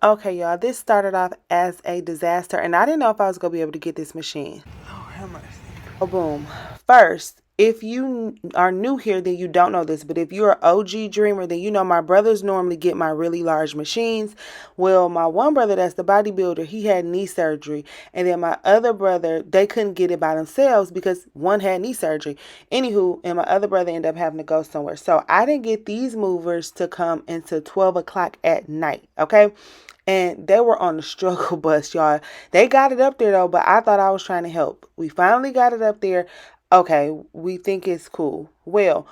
Okay, y'all, this started off as a disaster, and I didn't know if I was going to be able to get this machine. Oh, have mercy. Oh, boom. First, if you are new here, then you don't know this, but if you're an OG dreamer, then you know my brothers normally get my really large machines. Well, my one brother, that's the bodybuilder, he had knee surgery, and then my other brother, they couldn't get it by themselves because one had knee surgery. Anywho, and my other brother ended up having to go somewhere. So I didn't get these movers to come until 12 o'clock at night, okay? And they were on the struggle bus, y'all. They got it up there though, but I thought I was trying to help. We finally got it up there. Okay, we think it's cool. Well,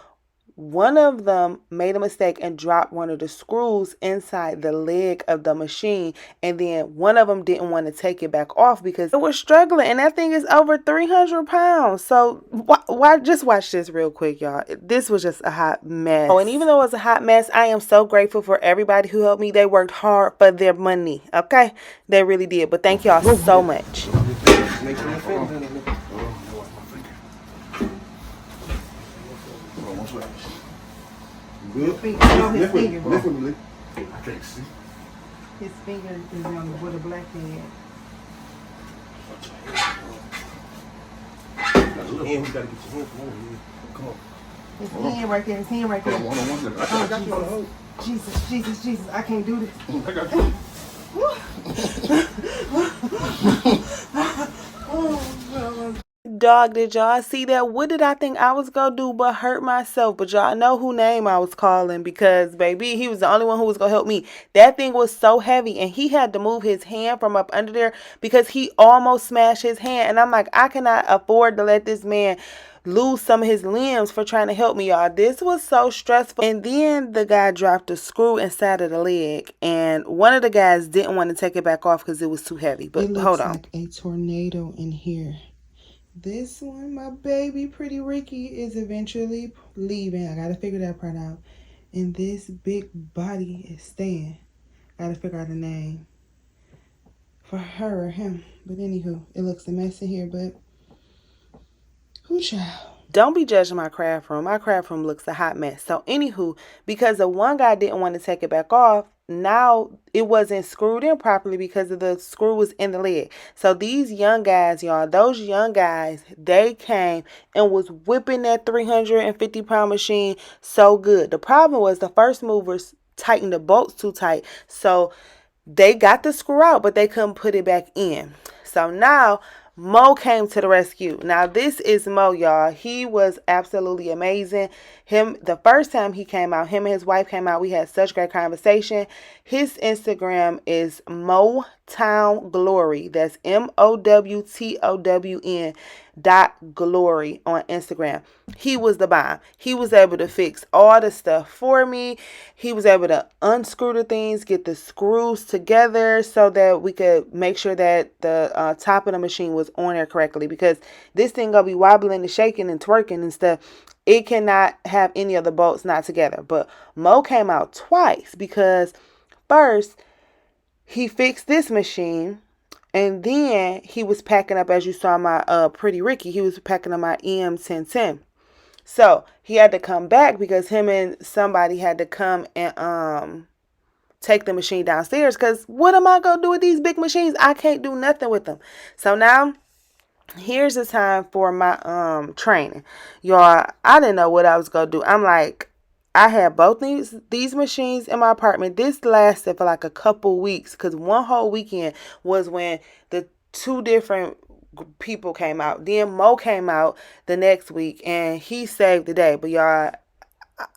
one of them made a mistake and dropped one of the screws inside the leg of the machine. And then one of them didn't want to take it back off because it was struggling. And that thing is over 300 pounds. So why just watch this real quick, y'all. This was just a hot mess. Oh, and even though it was a hot mess, I am so grateful for everybody who helped me. They worked hard for their money. Okay? They really did. But thank y'all so much. Good. His finger. I can't see. His finger is on with a black hand. We gotta get your hand from over here. Come on. His hand right there. His hand right there. I got you on the hose. Jesus, Jesus, Jesus! I can't do this. I got you. Dog, did y'all see that? What did I think I was gonna do but hurt myself? But y'all know who name I was calling because, baby, he was the only one who was gonna help me. That thing was so heavy, and he had to move his hand from up under there because he almost smashed his hand. And I'm like, I cannot afford to let this man lose some of his limbs for trying to help me, y'all. This was so stressful. And then the guy dropped a screw inside of the leg, and one of the guys didn't want to take it back off because it was too heavy. But hold on. It looks like a tornado in here. This one, my baby, Pretty Ricky, is eventually leaving. I gotta figure that part out. And this big body is staying. Gotta figure out a name for her or him. But anywho, it looks a mess in here, but who child? Don't be judging my craft room. My craft room looks a hot mess. So anywho, because the one guy didn't want to take it back off, now it wasn't screwed in properly because of the screw was in the leg. So these young guys, y'all, those young guys, they came and was whipping that 350-pound machine so good. The problem was the first movers tightened the bolts too tight. So they got the screw out, but they couldn't put it back in. So now Mo came to the rescue. Now this is Mo, y'all. He was absolutely amazing. The first time he came out, him and his wife came out. We had such great conversation. His Instagram is Motown Glory. That's MOWTOWN .glory on Instagram. He was the bomb. He was able to fix all the stuff for me. He was able to unscrew the things, get the screws together so that we could make sure that the top of the machine was on there correctly, because this thing gonna be wobbling and shaking and twerking and stuff. It cannot have any of the bolts not together. But Mo came out twice because first he fixed this machine, and then he was packing up, as you saw my Pretty Ricky, he was packing up my EM1010. So he had to come back because him and somebody had to come and take the machine downstairs, because what am I going to do with these big machines? I can't do nothing with them. So now here's the time for my training. Y'all, I didn't know what I was going to do. I'm like, I had both these machines in my apartment. This lasted for like a couple weeks because one whole weekend was when the two different people came out. Then Mo came out the next week and he saved the day. But y'all,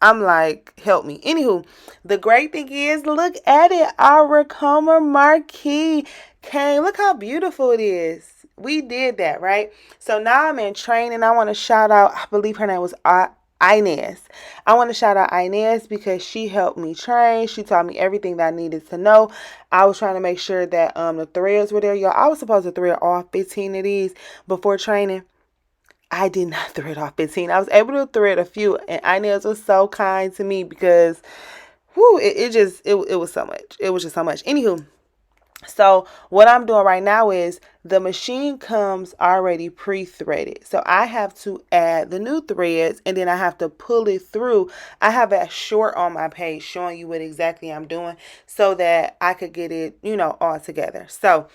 I'm like, help me. Anywho, the great thing is, look at it. Our RICOMA Marquee came. Look how beautiful it is. We did that, right? So now I'm in training. I want to shout out, I believe her name was Inez. I want to shout out Inez because she helped me train. She taught me everything that I needed to know. I was trying to make sure that the threads were there. Y'all, I was supposed to thread all 15 of these before training. I did not thread off 15. I was able to thread a few, and Inez was so kind to me because, whoo, it was so much. It was just so much. Anywho, So what I'm doing right now is the machine comes already pre-threaded. So I have to add the new threads and then I have to pull it through. I have a short on my page showing you what exactly I'm doing so that I could get it, all together. So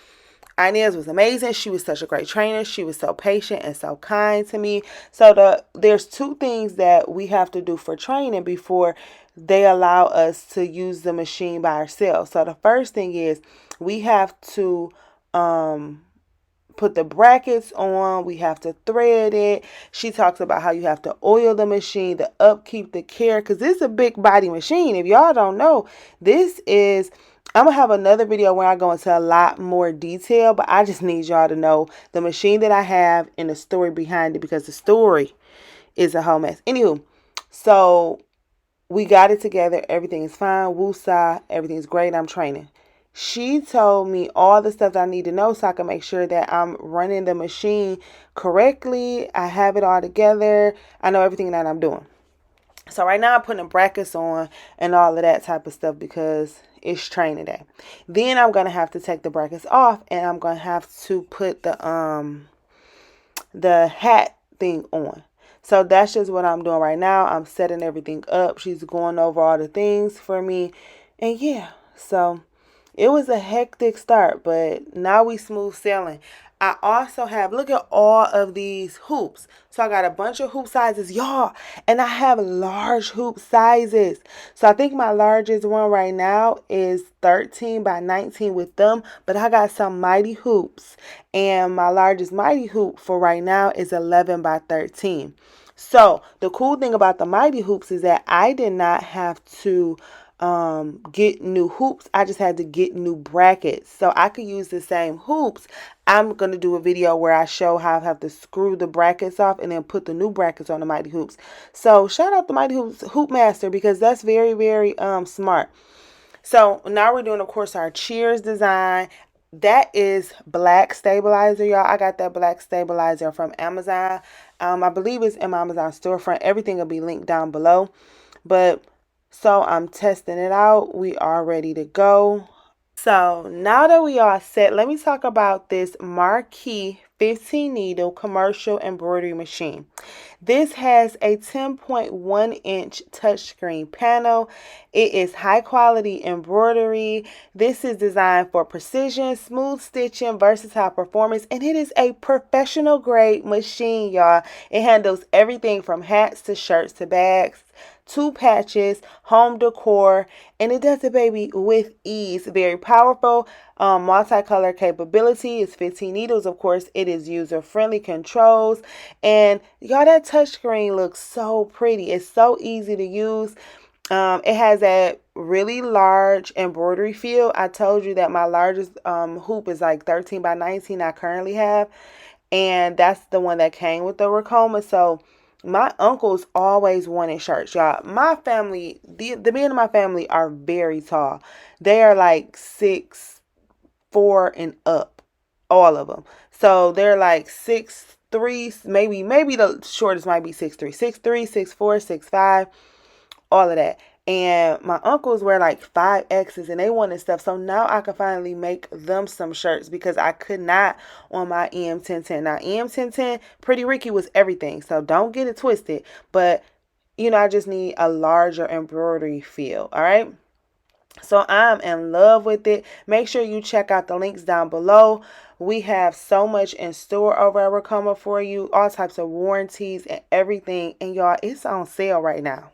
Inez was amazing. She was such a great trainer. She was so patient and so kind to me. So there's two things that we have to do for training before they allow us to use the machine by ourselves. So the first thing is we have to put the brackets on. We have to thread it. She talks about how you have to oil the machine, the upkeep, the care, because this is a big body machine. If y'all don't know, this is, I'm going to have another video where I go into a lot more detail, but I just need y'all to know the machine that I have and the story behind it, because the story is a whole mess. Anywho, so we got it together. Everything is fine. Woosah. Everything's great. I'm training. She told me all the stuff that I need to know so I can make sure that I'm running the machine correctly. I have it all together. I know everything that I'm doing. So right now I'm putting the brackets on and all of that type of stuff because it's training day. Then I'm going to have to take the brackets off and I'm going to have to put the hat thing on. So that's just what I'm doing right now. I'm setting everything up. She's going over all the things for me. And yeah, so it was a hectic start, but now we smooth sailing. I also have, look at all of these hoops. So I got a bunch of hoop sizes, y'all, and I have large hoop sizes. So I think my largest one right now is 13 by 19 with them, but I got some mighty hoops, and my largest mighty hoop for right now is 11 by 13. So the cool thing about the mighty hoops is that I did not have to get new hoops. I just had to get new brackets. So I could use the same hoops. I'm going to do a video where I show how I have to screw the brackets off and then put the new brackets on the Mighty Hoops. So shout out to Mighty Hoops Hoop Master because that's very, very smart. So now we're doing, of course, our cheers design. That is black stabilizer, y'all. I got that black stabilizer from Amazon. I believe it's in my Amazon storefront. Everything will be linked down below. But so I'm testing it out. We are ready to go. So now that we are set, let me talk about this Marquee 15 needle commercial embroidery machine. This has a 10.1 inch touchscreen panel. It is high quality embroidery. This is designed for precision, smooth stitching, versatile performance, and it is a professional grade machine, y'all. It handles everything from hats to shirts to bags, 2 patches, home decor, and it does it, baby, with ease. Very powerful, multicolor capability. It's 15 needles, of course. It is user-friendly controls, and y'all, that touchscreen looks so pretty. It's so easy to use. It has a really large embroidery field. I told you that my largest hoop is like 13 by 19 I currently have, and that's the one that came with the RICOMA. So my uncles always wanted shirts, y'all. My family, the men in my family are very tall. They are like 6'4" and up, all of them. So they're like 6'3", maybe the shortest might be 6'3", 6'3", 6'4", 6'5", all of that. And my uncles wear like 5X's and they wanted stuff. So now I can finally make them some shirts because I could not on my EM1010. Now EM1010, Pretty Ricky was everything. So don't get it twisted. But, I just need a larger embroidery feel. All right. So I'm in love with it. Make sure you check out the links down below. We have so much in store over at RICOMA for you. All types of warranties and everything. And y'all, it's on sale right now.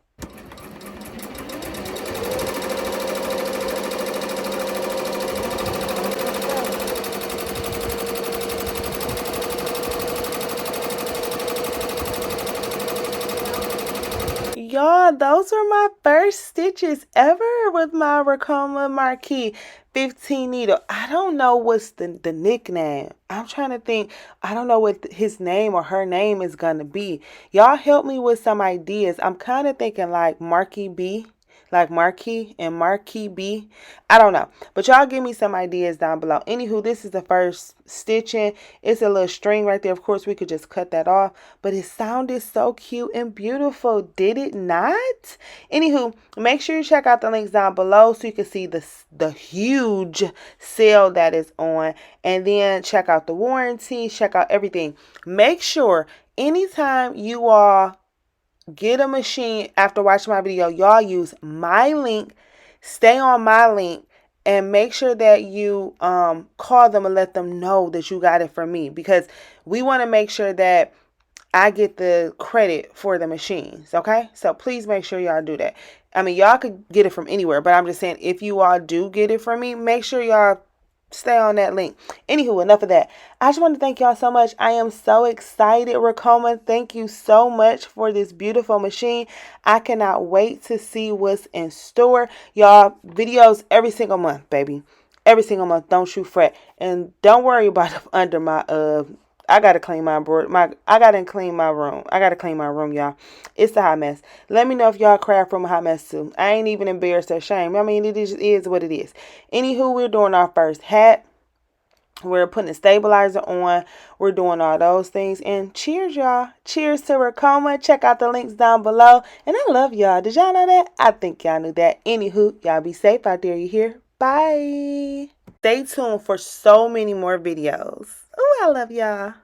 Y'all, those were my first stitches ever with my RICOMA Marquee 15 needle. I don't know what's the nickname. I'm trying to think. I don't know what his name or her name is going to be. Y'all help me with some ideas. I'm kind of thinking like Marquee B. like Marquee and Marquee B. I don't know. But y'all give me some ideas down below. Anywho, this is the first stitching. It's a little string right there. Of course, we could just cut that off. But it sounded so cute and beautiful. Did it not? Anywho, make sure you check out the links down below so you can see the huge sale that is on. And then check out the warranty. Check out everything. Make sure anytime you all get a machine after watching my video, y'all use my link, stay on my link, and make sure that you call them and let them know that you got it from me, because we want to make sure that I get the credit for the machines. Okay, so please make sure y'all do that. I mean, y'all could get it from anywhere, but I'm just saying, if you all do get it from me, make sure y'all stay on that link. Anywho, enough of that. I just want to thank y'all so much. I am so excited, RICOMA. Thank you so much for this beautiful machine. I cannot wait to see what's in store. Y'all, videos every single month, baby. Every single month. Don't you fret. And don't worry about under my I gotta clean my board. I gotta clean my room. I gotta clean my room, y'all. It's a hot mess. Let me know if y'all craft room a hot mess too. I ain't even embarrassed or ashamed. I mean, it is what it is. Anywho, we're doing our first hat. We're putting the stabilizer on. We're doing all those things. And cheers, y'all. Cheers to RICOMA. Check out the links down below. And I love y'all. Did y'all know that? I think y'all knew that. Anywho, y'all be safe out there. You hear? Bye. Stay tuned for so many more videos. Oh, I love y'all.